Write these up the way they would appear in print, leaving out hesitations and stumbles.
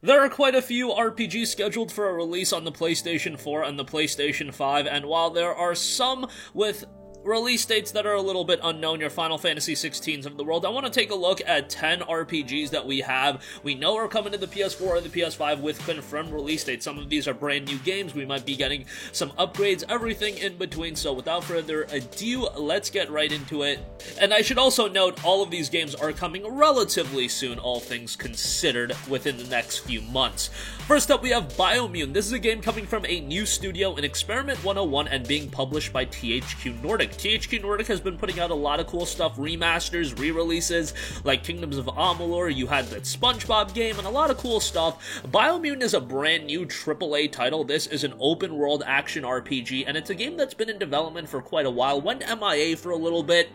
There are quite a few RPGs scheduled for a release on the PlayStation 4 and the PlayStation 5, and while there are some with release dates that are a little bit unknown, your Final Fantasy 16s of the world, I want to take a look at 10 RPGs that we know are coming to the PS4 or the PS5 with confirmed release dates. Some of these are brand new games, we might be getting some upgrades, everything in between, so without further ado, let's get right into it. And I should also note, all of these games are coming relatively soon, all things considered, within the next few months. First up, we have Biomutant. This is a game coming from a new studio in Experiment 101 and being published by THQ Nordic. THQ Nordic has been putting out a lot of cool stuff, remasters, re-releases, like Kingdoms of Amalur, you had that SpongeBob game, and a lot of cool stuff. Biomutant is a brand new AAA title. This is an open-world action RPG, and it's a game that's been in development for quite a while, went MIA for a little bit,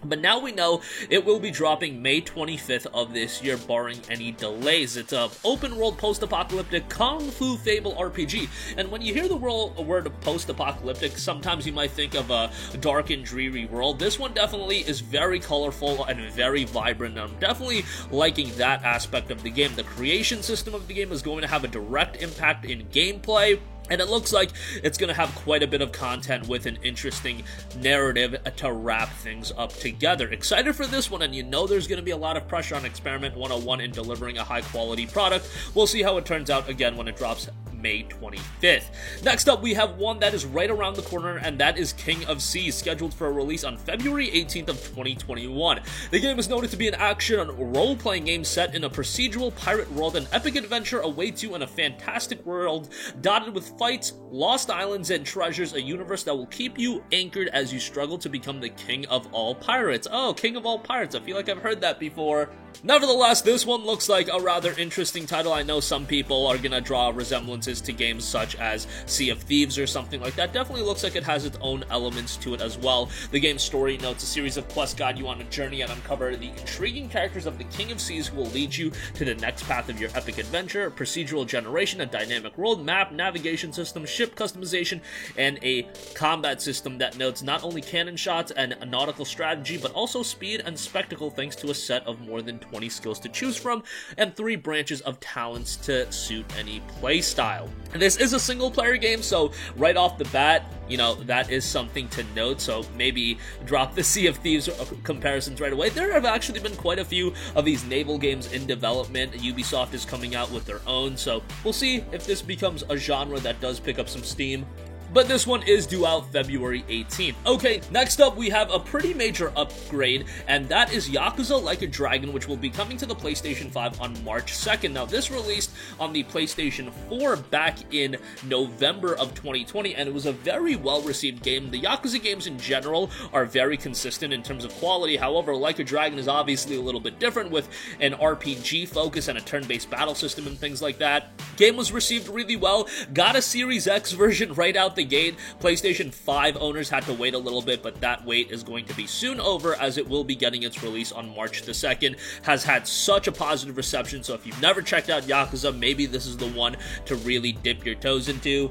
but now we know it will be dropping May 25th of this year, barring any delays. It's a open-world post-apocalyptic Kung Fu Fable RPG, and when you hear the word post-apocalyptic, sometimes you might think of a dark and dreary world. This one definitely is very colorful and very vibrant, and I'm definitely liking that aspect of the game. The creation system of the game is going to have a direct impact in gameplay, and it looks like it's going to have quite a bit of content with an interesting narrative to wrap things up together. Excited for this one, and you know there's going to be a lot of pressure on Experiment 101 in delivering a high-quality product. We'll see how it turns out again when it drops May 25th. Next up, we have one that is right around the corner, and that is King of Seas, scheduled for a release on February 18th of 2021. The game is noted to be an action role-playing game set in a procedural pirate world. An epic adventure awaits you in a fantastic world dotted with fights, lost islands, and treasures, a universe that will keep you anchored as you struggle to become the king of all pirates. Oh, king of all pirates, I feel like I've heard that before. Nevertheless, this one looks like a rather interesting title. I know some people are gonna draw resemblances to games such as Sea of Thieves or something like that. Definitely looks like it has its own elements to it as well. The game's story notes a series of quests guide you on a journey and uncover the intriguing characters of the King of Seas who will lead you to the next path of your epic adventure. Procedural generation, a dynamic world map, navigation system, ship customization, and a combat system that notes not only cannon shots and a nautical strategy, but also speed and spectacle thanks to a set of more than 20 skills to choose from, and 3 branches of talents to suit any playstyle. This is a single-player game, so right off the bat, you know, that is something to note, so maybe drop the Sea of Thieves comparisons right away. There have actually been quite a few of these naval games in development. Ubisoft is coming out with their own, so we'll see if this becomes a genre that does pick up some steam. But this one is due out February 18th. Okay, next up we have a pretty major upgrade, and that is Yakuza Like a Dragon, which will be coming to the PlayStation 5 on March 2nd. Now, this released on the PlayStation 4 back in November of 2020, and it was a very well-received game. The Yakuza games in general are very consistent in terms of quality. However, Like a Dragon is obviously a little bit different with an RPG focus and a turn-based battle system and things like that. Game was received really well, got a Series X version right out the gate. PlayStation 5 owners had to wait a little bit, but that wait is going to be soon over as it will be getting its release on March the 2nd. Has had such a positive reception, so if you've never checked out Yakuza, maybe this is the one to really dip your toes into.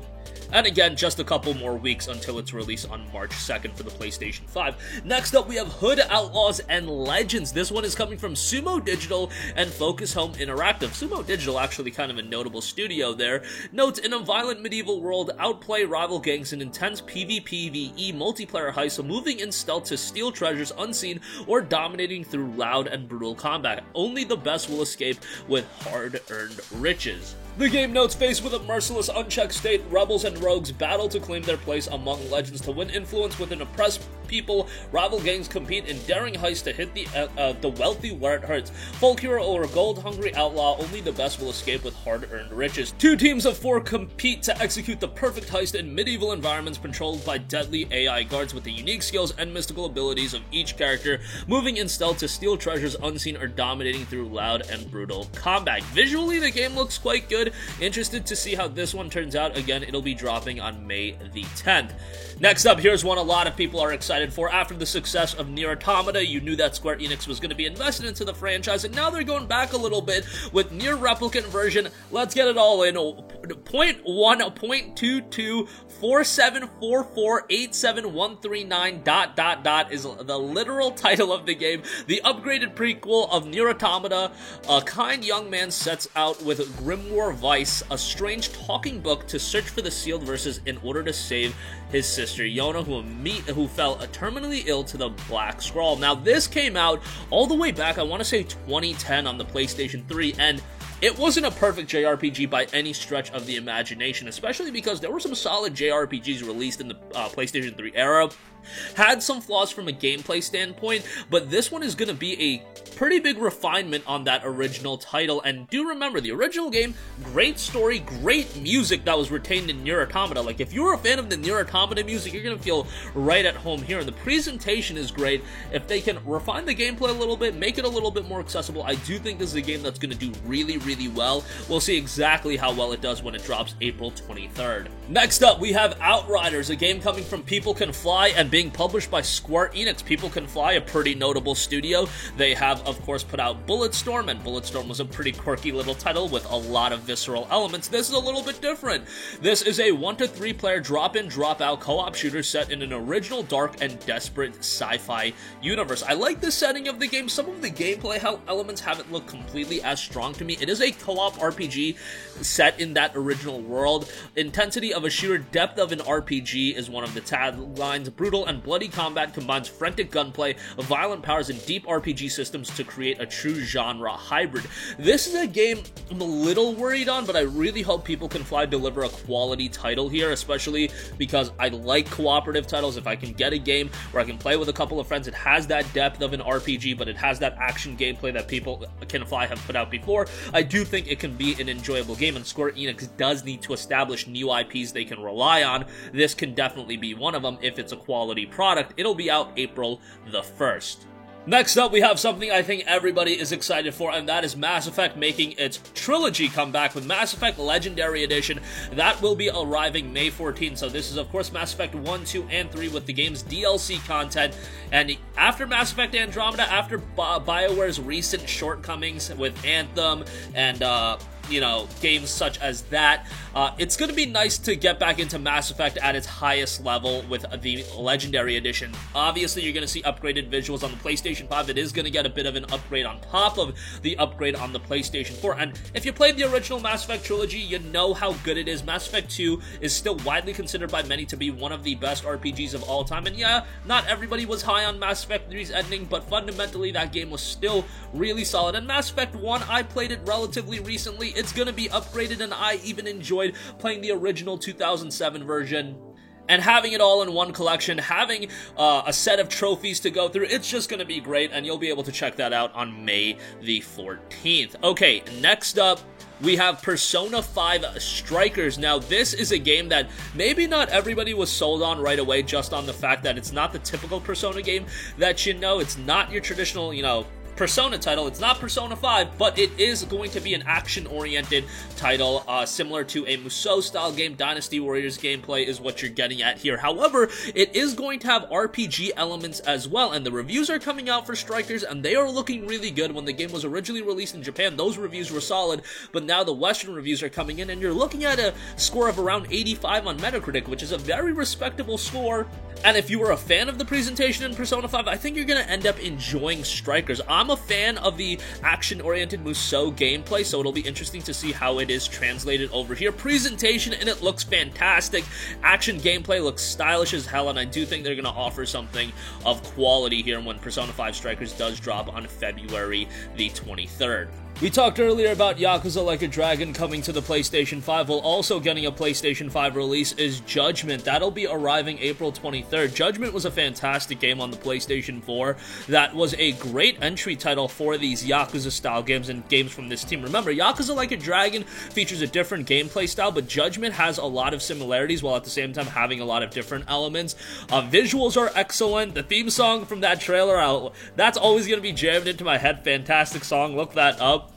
And again, just a couple more weeks until its release on March 2nd for the PlayStation 5. Next up, we have Hood Outlaws and Legends. This one is coming from Sumo Digital and Focus Home Interactive. Sumo Digital, actually kind of a notable studio there. Notes, in a violent medieval world, outplay rival gangs in intense PvPvE multiplayer heists, moving in stealth to steal treasures unseen or dominating through loud and brutal combat. Only the best will escape with hard-earned riches. The game notes, faced with a merciless, unchecked state, rebels and rogues battle to claim their place among legends. To win influence with an oppressed people, rival gangs compete in daring heists to hit the wealthy where it hurts. Folk hero or gold-hungry outlaw, only the best will escape with hard-earned riches. 2 teams of 4 compete to execute the perfect heist in medieval environments controlled by deadly AI guards with the unique skills and mystical abilities of each character, moving in stealth to steal treasures unseen or dominating through loud and brutal combat. Visually, the game looks quite good. Interested to see how this one turns out. Again, it'll be dropping on May the 10th. Next up, here's one a lot of people are excited for. After the success of Nier Automata, you knew that Square Enix was going to be invested into the franchise, and now they're going back a little bit with Nier Replicant version. Let's get it all in. .1.2247448739 is the literal title of the game. The upgraded prequel of Nier Automata. A kind young man sets out with Grimoire Weiss, a strange talking book, to search for the sealed verses in order to save his sister Yona, who fell terminally ill to the Black Scroll. Now, this came out all the way back, I want to say 2010 on the PlayStation 3, and it wasn't a perfect JRPG by any stretch of the imagination, especially because there were some solid JRPGs released in the PlayStation 3 era. Had some flaws from a gameplay standpoint, but this one is going to be a pretty big refinement on that original title. And do remember, the original game, great story, great music that was retained in Nier Automata. Like, if you're a fan of the Nier Automata music, you're going to feel right at home here. And the presentation is great. If they can refine the gameplay a little bit, make it a little bit more accessible, I do think this is a game that's going to do really, really well. We'll see exactly how well it does when it drops April 23rd. Next up, we have Outriders, a game coming from People Can Fly and being published by Square Enix. People Can Fly, a pretty notable studio. They have, of course, put out Bulletstorm, and Bulletstorm was a pretty quirky little title with a lot of visceral elements. This is a little bit different. This is a 1 to 3 player drop-in, drop-out co-op shooter set in an original, dark, and desperate sci-fi universe. I like the setting of the game. Some of the gameplay elements haven't looked completely as strong to me. It is a co-op RPG set in that original world. Intensity of a shooter, depth of an RPG is one of the taglines. Brutal and bloody combat combines frantic gunplay, violent powers, and deep RPG systems to create a true genre hybrid. This is a game I'm a little worried on, but I really hope People Can Fly deliver a quality title here, especially because I like cooperative titles. If I can get a game where I can play with a couple of friends, it has that depth of an RPG, but it has that action gameplay that People Can Fly have put out before, I do think it can be an enjoyable game, and Square Enix does need to establish new IPs they can rely on. This can definitely be one of them if it's a quality product. It'll be out April the 1st. Next up, we have something I think everybody is excited for, and that is Mass Effect making its trilogy comeback with Mass Effect Legendary Edition. That will be arriving May 14th, so this is, of course, Mass Effect 1, 2, and 3 with the game's DLC content. And after Mass Effect Andromeda, after BioWare's recent shortcomings with Anthem and, games such as that, it's going to be nice to get back into Mass Effect at its highest level with the Legendary Edition. Obviously, you're going to see upgraded visuals on the PlayStation 5. It is going to get a bit of an upgrade on top of the upgrade on the PlayStation 4. And if you played the original Mass Effect trilogy, you know how good it is. Mass Effect 2 is still widely considered by many to be one of the best RPGs of all time. And yeah, not everybody was high on Mass Effect 3's ending, but fundamentally, that game was still really solid. And Mass Effect 1, I played it relatively recently. It's going to be upgraded, and I even enjoyed playing the original 2007 version. And having it all in one collection, having a set of trophies to go through, it's just going to be great, and you'll be able to check that out on May the 14th. Okay, next up, we have Persona 5 Strikers. Now, this is a game that maybe not everybody was sold on right away, just on the fact that it's not the typical Persona game that it's not your traditional, Persona title. It's not Persona 5, but it is going to be an action-oriented title, similar to a Musou-style game. Dynasty Warriors gameplay is what you're getting at here. However, it is going to have RPG elements as well, and the reviews are coming out for Strikers, and they are looking really good. When the game was originally released in Japan, those reviews were solid, but now the Western reviews are coming in, and you're looking at a score of around 85 on Metacritic, which is a very respectable score. And if you were a fan of the presentation in Persona 5, I think you're going to end up enjoying Strikers. I'm a fan of the action-oriented Musou gameplay, so it'll be interesting to see how it is translated over here. Presentation in it looks fantastic. Action gameplay looks stylish as hell, and I do think they're going to offer something of quality here when Persona 5 Strikers does drop on February the 23rd. We talked earlier about Yakuza Like a Dragon coming to the PlayStation 5. Well, also getting a PlayStation 5 release is Judgment. That'll be arriving April 23rd. Judgment was a fantastic game on the PlayStation 4. That was a great entry title for these Yakuza-style games and games from this team. Remember, Yakuza Like a Dragon features a different gameplay style, but Judgment has a lot of similarities while at the same time having a lot of different elements. Visuals are excellent. The theme song from that trailer, that's always going to be jammed into my head. Fantastic song. Look that up.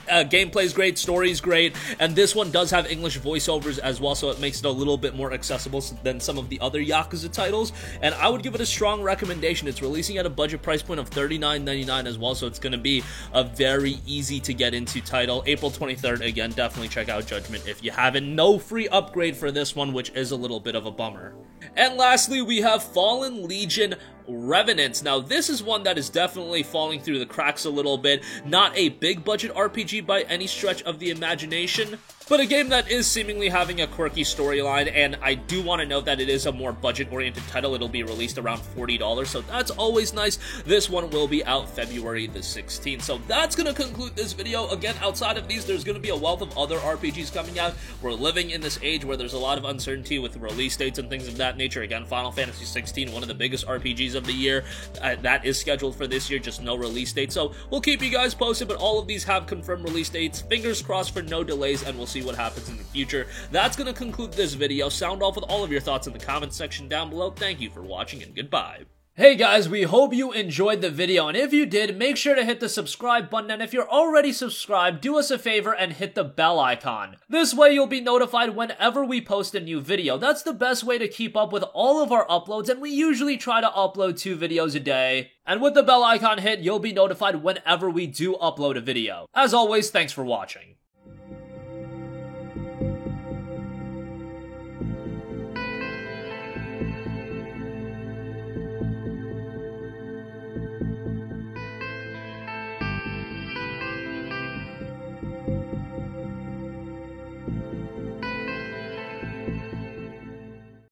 Gameplay's great, story's great, and this one does have English voiceovers as well, so it makes it a little bit more accessible than some of the other Yakuza titles, and I would give it a strong recommendation. It's releasing at a budget price point of $39.99 as well, so it's going to be a very easy to get into title. April 23rd, again, definitely check out Judgment if you haven't. No free upgrade for this one, which is a little bit of a bummer. And lastly, we have Fallen Legion Revenants. Now, this is one that is definitely falling through the cracks a little bit. Not a big budget RPG by any stretch of the imagination, but a game that is seemingly having a quirky storyline, and I do want to note that it is a more budget-oriented title. It'll be released around $40, so that's always nice. This one will be out February the 16th. So that's going to conclude this video. Again, outside of these, there's going to be a wealth of other RPGs coming out. We're living in this age where there's a lot of uncertainty with release dates and things of that nature. Again, Final Fantasy 16, one of the biggest RPGs of the year, that is scheduled for this year, just no release date. So we'll keep you guys posted, but all of these have confirmed release dates. Fingers crossed for no delays, and we'll see what happens in the future. That's going to conclude this video. Sound off with all of your thoughts in the comments section down below. Thank you for watching, and goodbye. Hey guys, we hope you enjoyed the video, and if you did, make sure to hit the subscribe button, and if you're already subscribed, do us a favor and hit the bell icon. This way you'll be notified whenever we post a new video. That's the best way to keep up with all of our uploads, and we usually try to upload 2 videos a day. And with the bell icon hit, you'll be notified whenever we do upload a video. As always, thanks for watching.